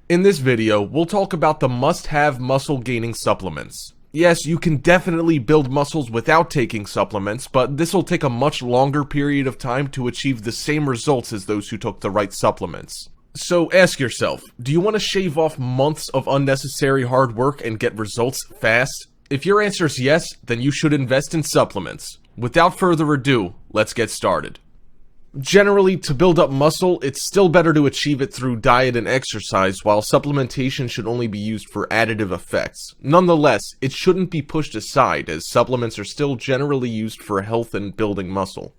In this video, we'll talk about the must-have muscle-gaining supplements. Yes, you can definitely build muscles without taking supplements, but this will take a much longer period of time to achieve the same results as those who took the right supplements. So ask yourself, do you want to shave off months of unnecessary hard work and get results fast? If your answer is yes, then you should invest in supplements. Without further ado, let's get started. Generally, to build up muscle, it's still better to achieve it through diet and exercise, while supplementation should only be used for additive effects. Nonetheless, it shouldn't be pushed aside, as supplements are still generally used for health and building muscle.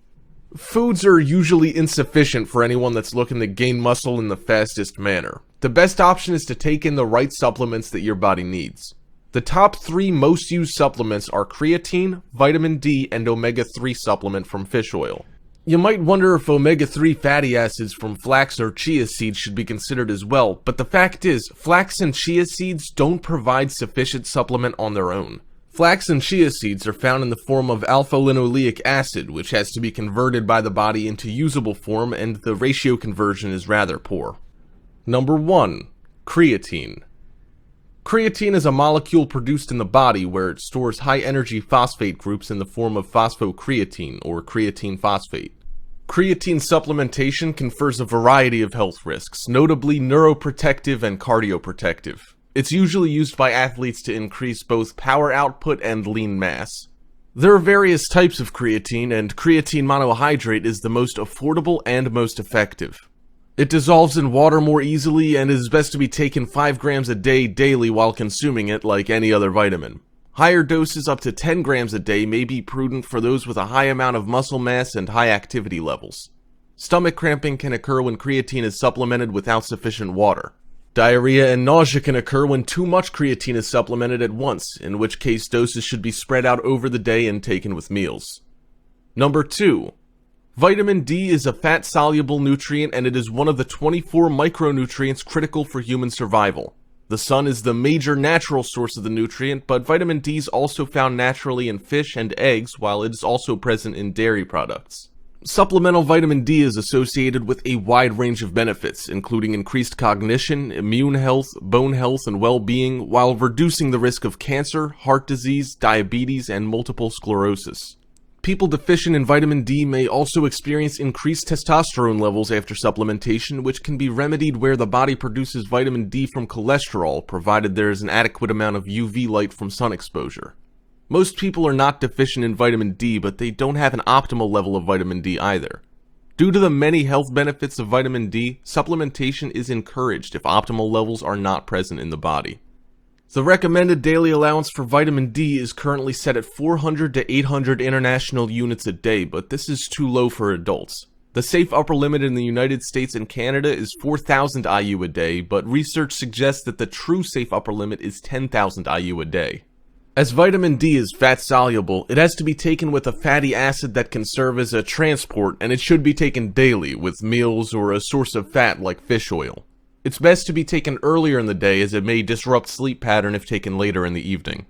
Foods are usually insufficient for anyone that's looking to gain muscle in the fastest manner. The best option is to take in the right supplements that your body needs. The top 3 most used supplements are creatine, vitamin D, and omega-3 supplement from fish oil. You might wonder if omega-3 fatty acids from flax or chia seeds should be considered as well, but the fact is, flax and chia seeds don't provide sufficient supplement on their own. Flax and chia seeds are found in the form of alpha-linoleic acid, which has to be converted by the body into usable form, and the ratio conversion is rather poor. Number 1. Creatine. Creatine is a molecule produced in the body where it stores high-energy phosphate groups in the form of phosphocreatine, or creatine phosphate. Creatine supplementation confers a variety of health risks, notably neuroprotective and cardioprotective. It's usually used by athletes to increase both power output and lean mass. There are various types of creatine, and creatine monohydrate is the most affordable and most effective. It dissolves in water more easily and is best to be taken 5 grams a day daily while consuming it like any other vitamin. Higher doses up to 10 grams a day may be prudent for those with a high amount of muscle mass and high activity levels. Stomach cramping can occur when creatine is supplemented without sufficient water. Diarrhea and nausea can occur when too much creatine is supplemented at once, in which case doses should be spread out over the day and taken with meals. Number 2. Vitamin D is a fat-soluble nutrient, and it is one of the 24 micronutrients critical for human survival. The sun is the major natural source of the nutrient, but vitamin D is also found naturally in fish and eggs, while it is also present in dairy products. Supplemental vitamin D is associated with a wide range of benefits, including increased cognition, immune health, bone health, and well-being, while reducing the risk of cancer, heart disease, diabetes, and multiple sclerosis. People deficient in vitamin D may also experience increased testosterone levels after supplementation, which can be remedied where the body produces vitamin D from cholesterol, provided there is an adequate amount of UV light from sun exposure. Most people are not deficient in vitamin D, but they don't have an optimal level of vitamin D either. Due to the many health benefits of vitamin D, supplementation is encouraged if optimal levels are not present in the body. The recommended daily allowance for vitamin D is currently set at 400 to 800 international units a day, but this is too low for adults. The safe upper limit in the United States and Canada is 4,000 IU a day, but research suggests that the true safe upper limit is 10,000 IU a day. As vitamin D is fat-soluble, it has to be taken with a fatty acid that can serve as a transport, and it should be taken daily with meals or a source of fat like fish oil. It's best to be taken earlier in the day, as it may disrupt sleep pattern if taken later in the evening.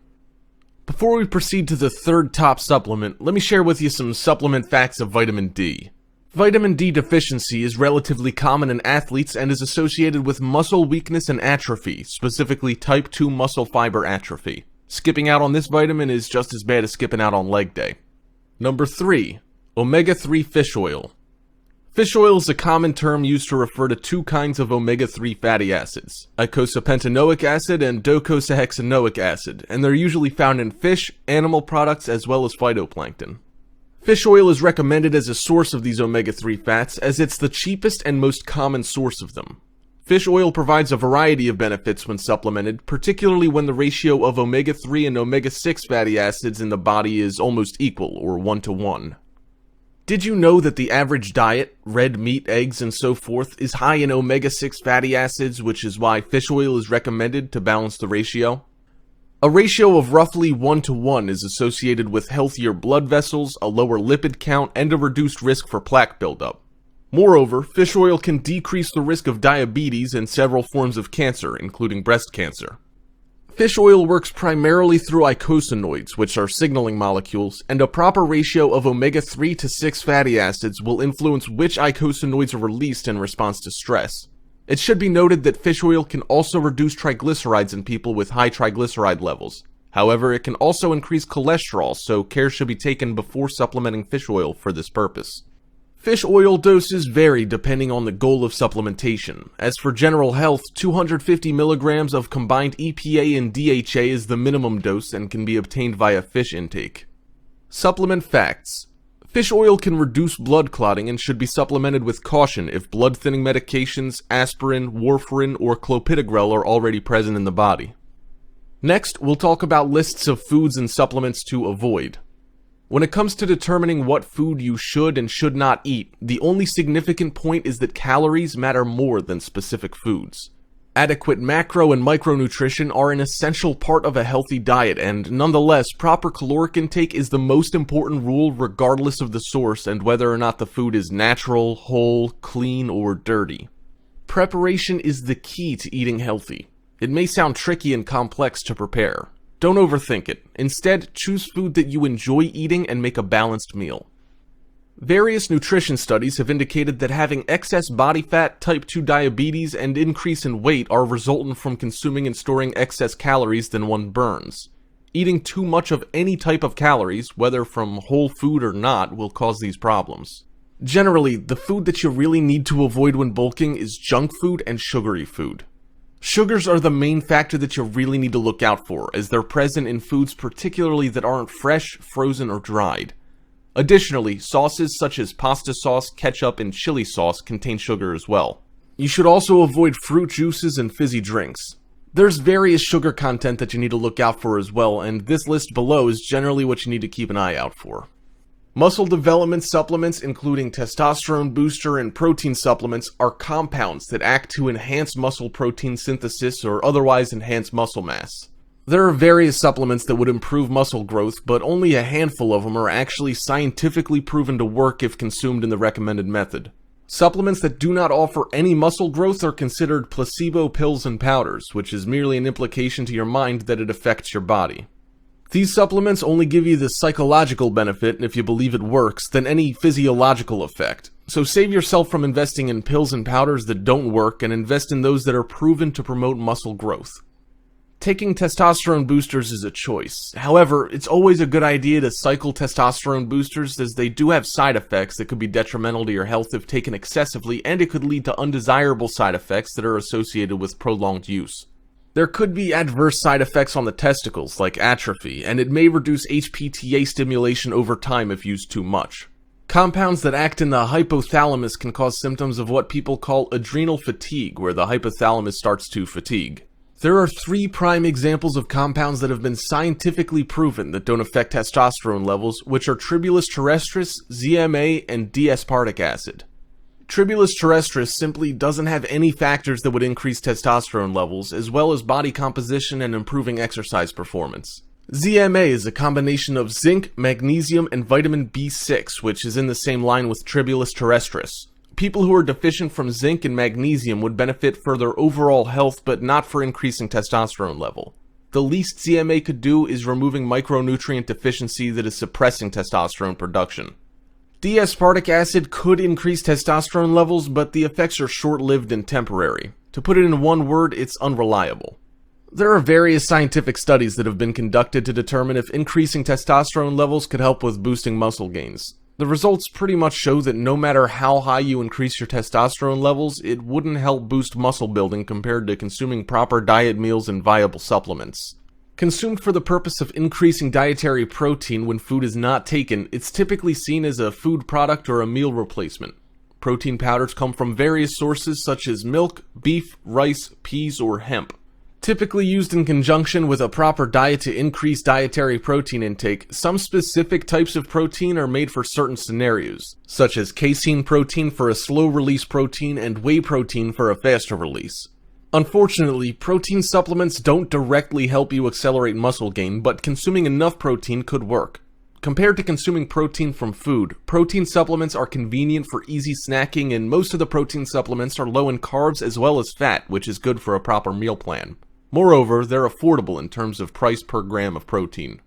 Before we proceed to the third top supplement, let me share with you some supplement facts of vitamin D. Vitamin D deficiency is relatively common in athletes and is associated with muscle weakness and atrophy, specifically type 2 muscle fiber atrophy. Skipping out on this vitamin is just as bad as skipping out on leg day. Number 3. Omega-3 fish oil. Fish oil is a common term used to refer to 2 kinds of omega-3 fatty acids, eicosapentaenoic acid and docosahexaenoic acid, and they're usually found in fish, animal products, as well as phytoplankton. Fish oil is recommended as a source of these omega-3 fats, as it's the cheapest and most common source of them. Fish oil provides a variety of benefits when supplemented, particularly when the ratio of omega-3 and omega-6 fatty acids in the body is almost equal, or 1-to-1. Did you know that the average diet, red meat, eggs, and so forth, is high in omega-6 fatty acids, which is why fish oil is recommended to balance the ratio? A ratio of roughly 1-to-1 is associated with healthier blood vessels, a lower lipid count, and a reduced risk for plaque buildup. Moreover, fish oil can decrease the risk of diabetes and several forms of cancer, including breast cancer. Fish oil works primarily through eicosanoids, which are signaling molecules, and a proper ratio of omega-3 to 6 fatty acids will influence which eicosanoids are released in response to stress. It should be noted that fish oil can also reduce triglycerides in people with high triglyceride levels. However, it can also increase cholesterol, so care should be taken before supplementing fish oil for this purpose. Fish oil doses vary depending on the goal of supplementation. As for general health, 250 milligrams of combined EPA and DHA is the minimum dose and can be obtained via fish intake. Supplement facts. Fish oil can reduce blood clotting and should be supplemented with caution if blood-thinning medications, aspirin, warfarin, or clopidogrel are already present in the body. Next, we'll talk about lists of foods and supplements to avoid. When it comes to determining what food you should and should not eat, the only significant point is that calories matter more than specific foods. Adequate macro and micronutrition are an essential part of a healthy diet, and nonetheless, proper caloric intake is the most important rule regardless of the source and whether or not the food is natural, whole, clean, or dirty. Preparation is the key to eating healthy. It may sound tricky and complex to prepare. Don't overthink it. Instead, choose food that you enjoy eating and make a balanced meal. Various nutrition studies have indicated that having excess body fat, type 2 diabetes, and increase in weight are resultant from consuming and storing excess calories than one burns. Eating too much of any type of calories, whether from whole food or not, will cause these problems. Generally, the food that you really need to avoid when bulking is junk food and sugary food. Sugars are the main factor that you really need to look out for, as they're present in foods particularly that aren't fresh, frozen, or dried. Additionally, sauces such as pasta sauce, ketchup, and chili sauce contain sugar as well. You should also avoid fruit juices and fizzy drinks. There's various sugar content that you need to look out for as well, and this list below is generally what you need to keep an eye out for. Muscle development supplements, including testosterone booster and protein supplements, are compounds that act to enhance muscle protein synthesis or otherwise enhance muscle mass. There are various supplements that would improve muscle growth, but only a handful of them are actually scientifically proven to work if consumed in the recommended method. Supplements that do not offer any muscle growth are considered placebo pills and powders, which is merely an implication to your mind that it affects your body. These supplements only give you the psychological benefit, if you believe it works, than any physiological effect. So save yourself from investing in pills and powders that don't work and invest in those that are proven to promote muscle growth. Taking testosterone boosters is a choice. However, it's always a good idea to cycle testosterone boosters, as they do have side effects that could be detrimental to your health if taken excessively, and it could lead to undesirable side effects that are associated with prolonged use. There could be adverse side effects on the testicles, like atrophy, and it may reduce HPTA stimulation over time if used too much. Compounds that act in the hypothalamus can cause symptoms of what people call adrenal fatigue, where the hypothalamus starts to fatigue. There are 3 prime examples of compounds that have been scientifically proven that don't affect testosterone levels, which are Tribulus terrestris, ZMA, and D-aspartic acid. Tribulus terrestris simply doesn't have any factors that would increase testosterone levels, as well as body composition and improving exercise performance. ZMA is a combination of zinc, magnesium, and vitamin B6, which is in the same line with Tribulus terrestris. People who are deficient from zinc and magnesium would benefit for their overall health, but not for increasing testosterone level. The least ZMA could do is removing micronutrient deficiency that is suppressing testosterone production. D-aspartic acid could increase testosterone levels, but the effects are short-lived and temporary. To put it in one word, it's unreliable. There are various scientific studies that have been conducted to determine if increasing testosterone levels could help with boosting muscle gains. The results pretty much show that no matter how high you increase your testosterone levels, it wouldn't help boost muscle building compared to consuming proper diet meals and viable supplements. Consumed for the purpose of increasing dietary protein when food is not taken, it's typically seen as a food product or a meal replacement. Protein powders come from various sources such as milk, beef, rice, peas, or hemp. Typically used in conjunction with a proper diet to increase dietary protein intake, some specific types of protein are made for certain scenarios, such as casein protein for a slow-release protein and whey protein for a faster release. Unfortunately, protein supplements don't directly help you accelerate muscle gain, but consuming enough protein could work. Compared to consuming protein from food, protein supplements are convenient for easy snacking, and most of the protein supplements are low in carbs as well as fat, which is good for a proper meal plan. Moreover, they're affordable in terms of price per gram of protein.